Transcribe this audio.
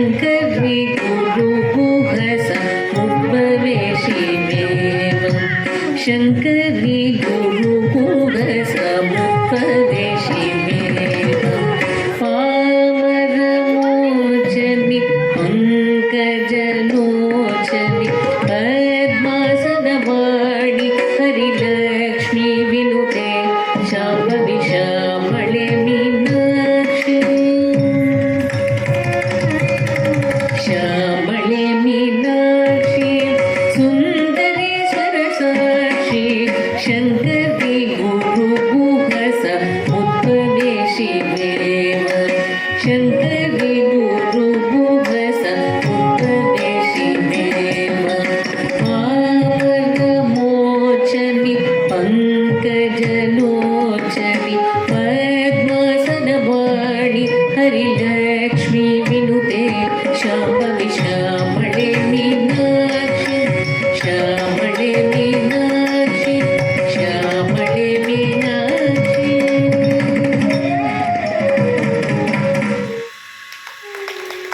शङ्करी गुरुगुहसमुपवेशिमेवं शङ्करी गुरुगुहसमुपवेशिमेवं पामरमोचनि पङ्कजलोचनि पद्मासनवाणि Harilakshmi विनुते Shambhavi श्यामळे Meenakshi श्यामळे Meenakshi Sundareshwar Sakshi शङ्करी गुरुगुहसमुपवेशिमेवं शङ्करी गुरुगुहसमुपवेशिमेवं पावनमोचनि पङ्कजलोचनि पद्मासनवाणि Harilakshmi विनुते Shambhavi